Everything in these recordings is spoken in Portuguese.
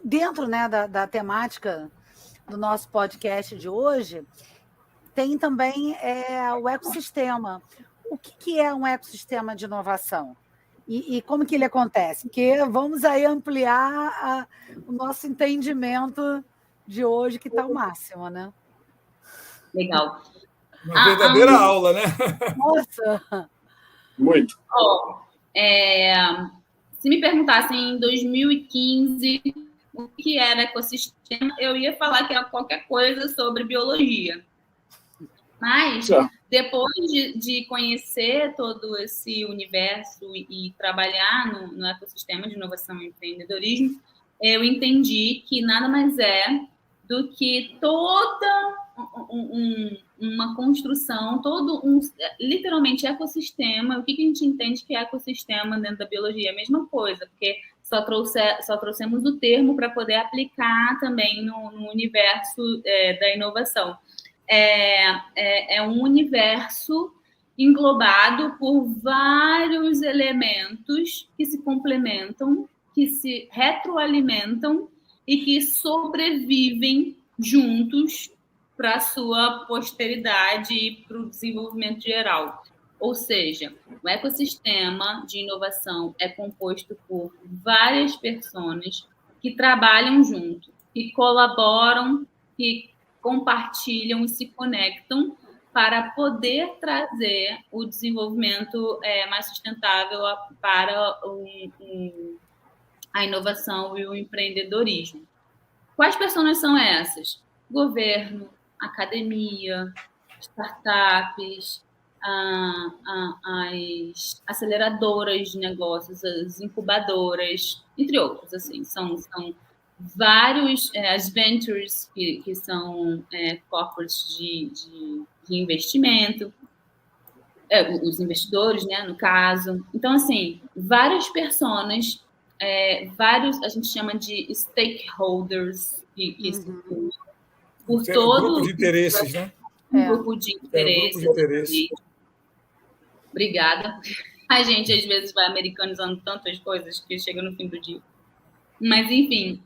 Dentro, né, da temática do nosso podcast de hoje, tem também o ecossistema. O que é um ecossistema de inovação? E como que ele acontece? Porque vamos aí ampliar o nosso entendimento de hoje, que está o máximo, né? Legal. Uma verdadeira aula, né? Nossa! Muito. Se me perguntassem em 2015 o que era ecossistema, eu ia falar que era qualquer coisa sobre biologia. Mas, depois de conhecer todo esse universo e trabalhar no ecossistema de inovação e empreendedorismo, eu entendi que nada mais é do que toda uma construção, literalmente, ecossistema. O que a gente entende que é ecossistema dentro da biologia? É a mesma coisa, porque só trouxemos o termo para poder aplicar também no universo da inovação. É um universo englobado por vários elementos que se complementam, que se retroalimentam e que sobrevivem juntos para a sua posteridade e para o desenvolvimento geral. Ou seja, o ecossistema de inovação é composto por várias pessoas que trabalham junto, que colaboram, que compartilham e se conectam para poder trazer o desenvolvimento mais sustentável para a inovação e o empreendedorismo. Quais pessoas são essas? Governo, academia, startups, as aceleradoras de negócios, as incubadoras, entre outros. Assim, são vários, as ventures, que são corporates de investimento, os investidores, né, no caso. Então, assim, várias pessoas, a gente chama de stakeholders, que por todo... grupo de interesses, né? Grupo de interesses. Obrigada. A gente, às vezes, vai americanizando tantas coisas que chega no fim do dia. Mas, enfim,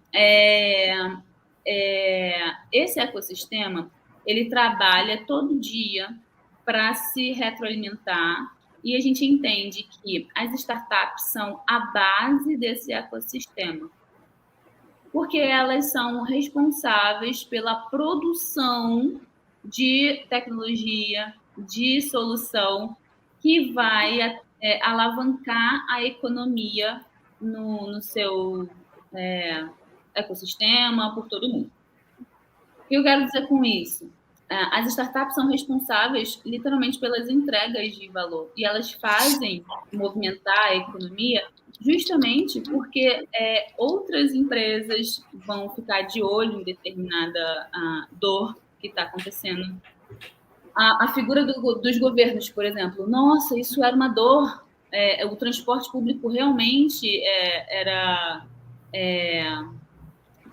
esse ecossistema, ele trabalha todo dia para se retroalimentar, e a gente entende que as startups são a base desse ecossistema, porque elas são responsáveis pela produção de tecnologia, de solução, que vai alavancar a economia no seu ecossistema, por todo mundo. O que eu quero dizer com isso? As startups são responsáveis, literalmente, pelas entregas de valor, e elas fazem movimentar a economia justamente porque outras empresas vão ficar de olho em determinada dor que está acontecendo. A figura dos governos, por exemplo. Nossa, isso era uma dor. O transporte público realmente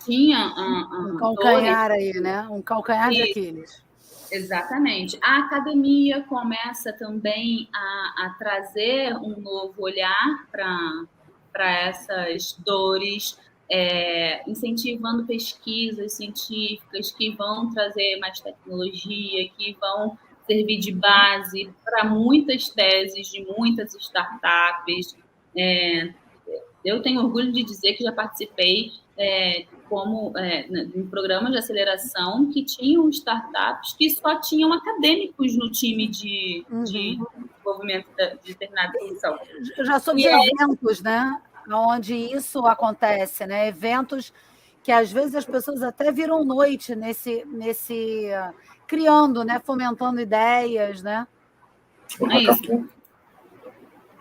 tinha um calcanhar dores. Aí, né? Um calcanhar de Aquiles. Exatamente. A academia começa também a trazer um novo olhar para essas dores, incentivando pesquisas científicas que vão trazer mais tecnologia, que vão servir de base para muitas teses de muitas startups. Eu tenho orgulho de dizer que já participei em programas de aceleração que tinham startups que só tinham acadêmicos no time de desenvolvimento de determinada solução. Eu já soube de eventos, né? Onde isso acontece, né? Eventos que às vezes as pessoas até viram noite nesse criando, né? Fomentando ideias, né? É isso.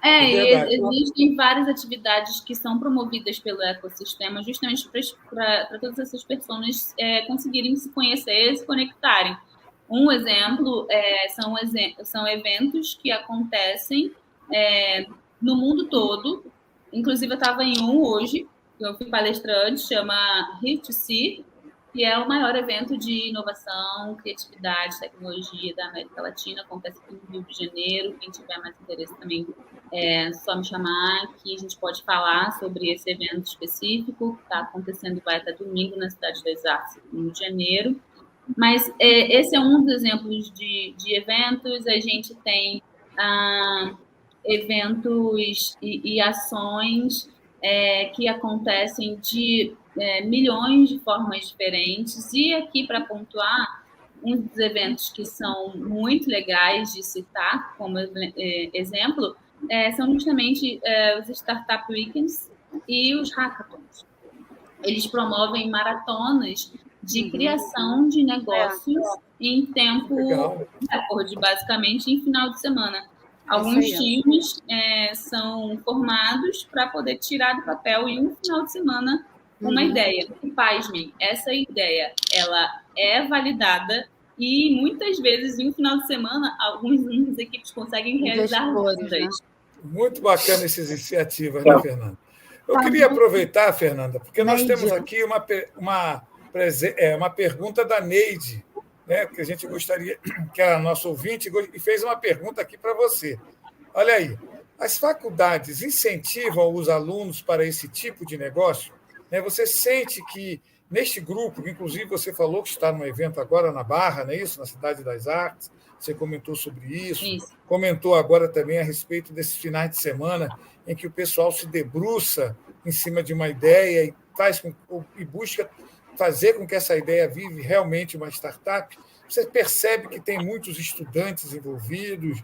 Existem várias atividades que são promovidas pelo ecossistema justamente para todas essas pessoas conseguirem se conhecer e se conectarem. Um exemplo são eventos que acontecem no mundo todo. Inclusive, eu estava em um hoje, eu fui palestrante, chama Here to See, que é o maior evento de inovação, criatividade, tecnologia da América Latina. Acontece aqui no Rio de Janeiro. Quem tiver mais interesse também é só me chamar, que a gente pode falar sobre esse evento específico, que está acontecendo, vai até domingo na Cidade das Artes, no Rio de Janeiro. Mas esse é um dos exemplos de eventos. A gente tem eventos e ações que acontecem de milhões de formas diferentes. E aqui, para pontuar, um dos eventos que são muito legais de citar como exemplo são justamente os Startup Weekends e os Hackathons. Eles promovem maratonas de criação de negócios em tempo recorde, basicamente em final de semana. Alguns times são formados para poder tirar do papel em um final de semana uma ideia. E, pasmem, essa ideia ela é validada e muitas vezes em um final de semana algumas equipes conseguem realizar coisas. Né? Muito bacana essas iniciativas, né, Fernanda? Eu queria aproveitar, Fernanda, porque nós temos aqui uma pergunta da Neide, né, que a gente gostaria, que é a nossa ouvinte, e fez uma pergunta aqui para você. Olha aí, as faculdades incentivam os alunos para esse tipo de negócio? Você sente que, neste grupo, inclusive você falou que está num evento agora na Barra, não é isso? Na Cidade das Artes, você comentou sobre isso. Comentou agora também a respeito desses finais de semana em que o pessoal se debruça em cima de uma ideia e busca fazer com que essa ideia vive realmente uma startup. Você percebe que tem muitos estudantes envolvidos.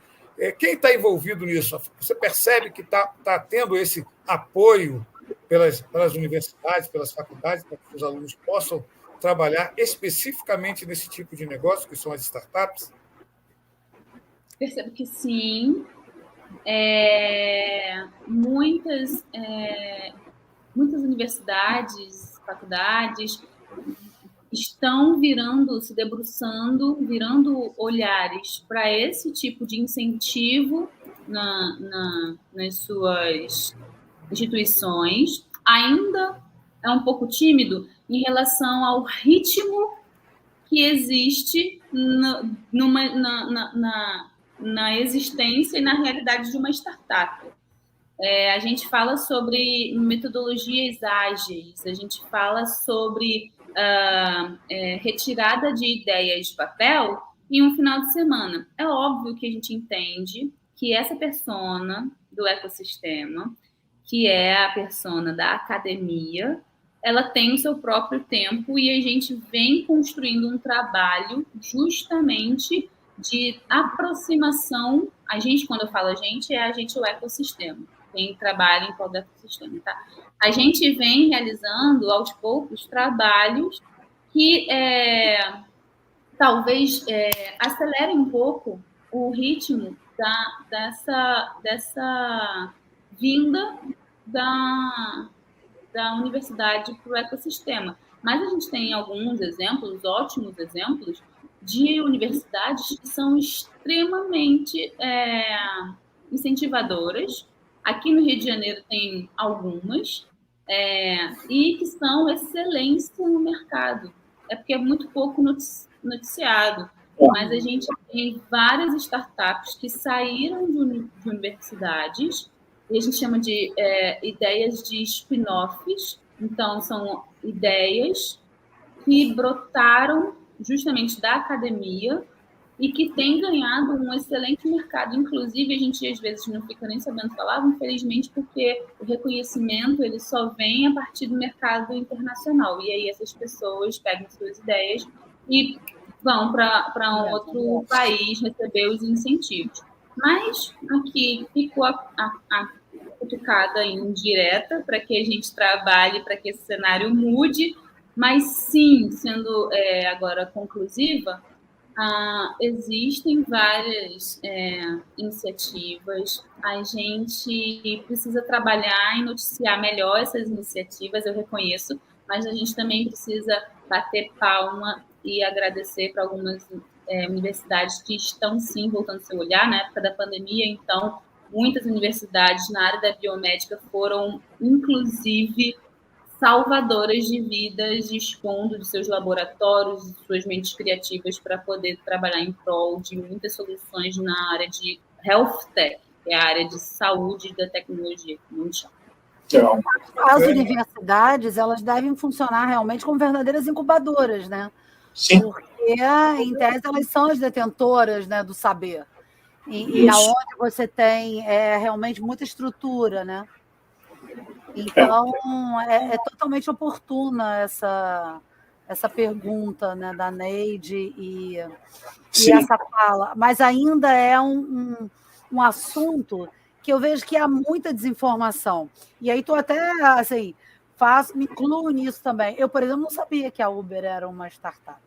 Quem está envolvido nisso? Você percebe que está tendo esse apoio pelas universidades, pelas faculdades, para que os alunos possam trabalhar especificamente nesse tipo de negócio, que são as startups? Percebo que sim. Muitas universidades, faculdades estão se debruçando, virando olhares para esse tipo de incentivo nas suas instituições. Ainda é um pouco tímido em relação ao ritmo que existe na existência e na realidade de uma startup. A gente fala sobre metodologias ágeis, a gente fala sobre retirada de ideias de papel em um final de semana. É óbvio que a gente entende que essa persona do ecossistema, que é a persona da academia, ela tem o seu próprio tempo e a gente vem construindo um trabalho justamente de aproximação. A gente, quando eu falo a gente o ecossistema. Quem trabalha em prol do ecossistema, tá? A gente vem realizando, aos poucos, trabalhos que talvez acelerem um pouco o ritmo dessa vinda da universidade para o ecossistema. Mas a gente tem alguns exemplos, ótimos exemplos, de universidades que são extremamente incentivadoras. Aqui no Rio de Janeiro tem algumas, e que são excelência no mercado. Porque é muito pouco noticiado. Mas a gente tem várias startups que saíram de universidades, e a gente chama de ideias de spin-offs. Então, são ideias que brotaram justamente da academia e que têm ganhado um excelente mercado. Inclusive, a gente às vezes não fica nem sabendo falar, infelizmente, porque o reconhecimento ele só vem a partir do mercado internacional. E aí essas pessoas pegam suas ideias e vão para um outro país receber os incentivos. Mas aqui ficou a cutucada indireta para que a gente trabalhe, para que esse cenário mude, mas sim, sendo agora conclusiva, existem várias iniciativas. A gente precisa trabalhar e noticiar melhor essas iniciativas, eu reconheço, mas a gente também precisa bater palma e agradecer para algumas universidades que estão, sim, voltando seu olhar. Na época da pandemia, então, muitas universidades na área da biomédica foram, inclusive, salvadoras de vidas, expondo de seus laboratórios, de suas mentes criativas para poder trabalhar em prol de muitas soluções na área de health tech, que é a área de saúde da tecnologia mundial. As universidades, elas devem funcionar realmente como verdadeiras incubadoras, né? Sim. Porque, em tese, elas são as detentoras, né, do saber. E aonde você tem realmente muita estrutura, né? Então, é totalmente oportuna essa pergunta, né, da Neide e essa fala. Mas ainda é um assunto que eu vejo que há muita desinformação. E aí estou até, assim, me incluo nisso também. Eu, por exemplo, não sabia que a Uber era uma startup.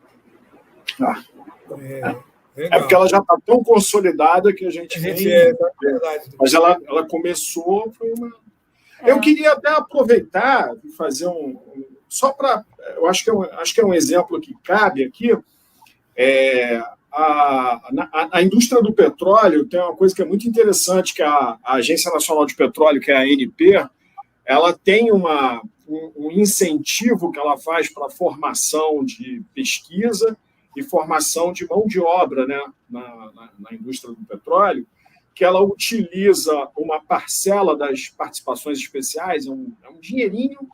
Porque ela já está tão consolidada que a gente mas ela começou, foi uma... Eu queria até aproveitar e fazer só para... Eu acho que é um exemplo que cabe aqui. A indústria do petróleo tem uma coisa que é muito interessante, que a Agência Nacional de Petróleo, que é a ANP, ela tem um incentivo que ela faz para a formação de pesquisa e formação de mão de obra, né, na indústria do petróleo, que ela utiliza uma parcela das participações especiais, é um dinheirinho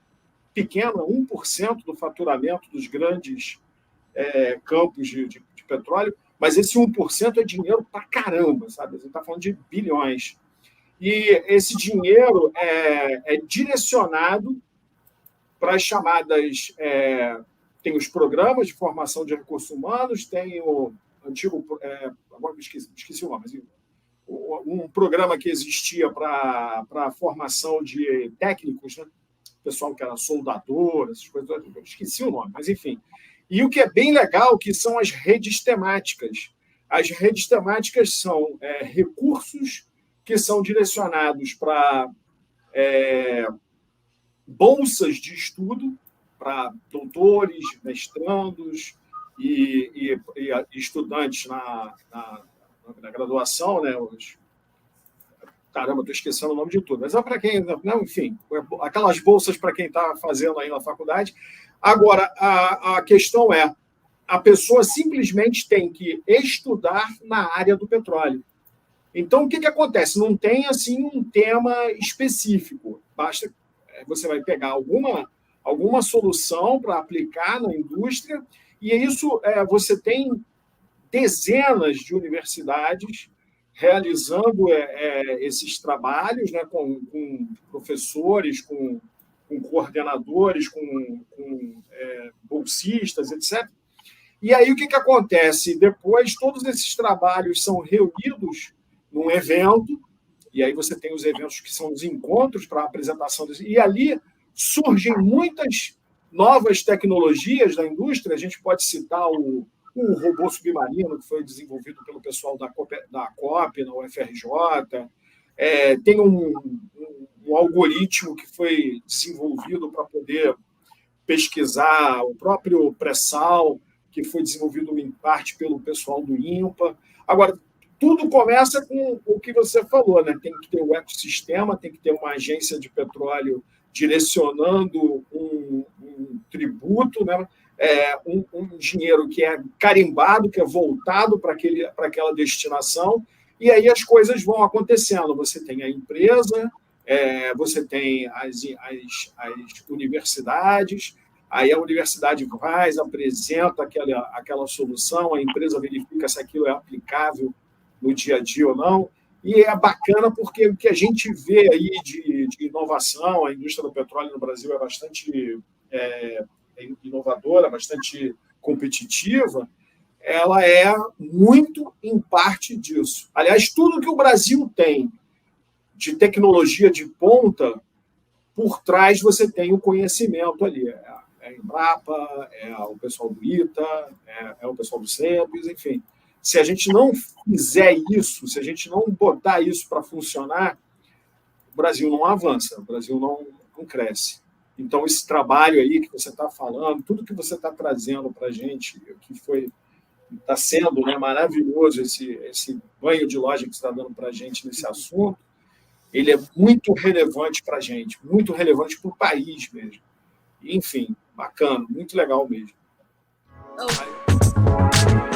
pequeno, 1% do faturamento dos grandes campos de petróleo, mas esse 1% é dinheiro pra caramba, sabe? A gente está falando de bilhões. E esse dinheiro é direcionado para as chamadas... tem os programas de formação de recursos humanos, tem o antigo... agora esqueci o nome, mas um programa que existia para a formação de técnicos, né? O pessoal que era soldador, essas coisas, eu esqueci o nome, mas enfim... E o que é bem legal, que são as redes temáticas. As redes temáticas são recursos que são direcionados para bolsas de estudo, para doutores, mestrandos e estudantes na graduação, né? Caramba, estou esquecendo o nome de tudo. Mas é para quem... Não, enfim, aquelas bolsas para quem está fazendo aí na faculdade. Agora, a questão é, a pessoa simplesmente tem que estudar na área do petróleo. Então, o que acontece? Não tem assim um tema específico. Basta, você vai pegar alguma solução para aplicar na indústria, e isso você tem dezenas de universidades realizando esses trabalhos, né, com professores, com coordenadores, com bolsistas, etc. E aí o que acontece? Depois, todos esses trabalhos são reunidos num evento, e aí você tem os eventos que são os encontros para a apresentação e ali surgem muitas novas tecnologias da indústria. A gente pode citar o robô submarino, que foi desenvolvido pelo pessoal da COP, na UFRJ. Tem um algoritmo que foi desenvolvido para poder pesquisar o próprio pré-sal, que foi desenvolvido em parte pelo pessoal do INPA. Agora, tudo começa com o que você falou, né? Tem que ter o ecossistema, tem que ter uma agência de petróleo direcionando um tributo, né? Um dinheiro que é carimbado, que é voltado para aquela destinação, e aí as coisas vão acontecendo. Você tem a empresa, você tem as universidades, aí a universidade apresenta aquela solução, a empresa verifica se aquilo é aplicável no dia a dia ou não, e é bacana porque o que a gente vê aí de inovação, a indústria do petróleo no Brasil é bastante inovadora, bastante competitiva, ela é muito em parte disso. Aliás, tudo que o Brasil tem de tecnologia de ponta, por trás você tem o conhecimento ali. É a Embrapa, é o pessoal do ITA, é o pessoal do CEPES, enfim. Se a gente não fizer isso, se a gente não botar isso para funcionar, o Brasil não avança, o Brasil não cresce. Então, esse trabalho aí que você está falando, tudo que você está trazendo para a gente, que está sendo, né, maravilhoso, esse banho de loja que você está dando para a gente nesse assunto, ele é muito relevante para a gente, muito relevante para o país mesmo. Enfim, bacana, muito legal mesmo. Oh.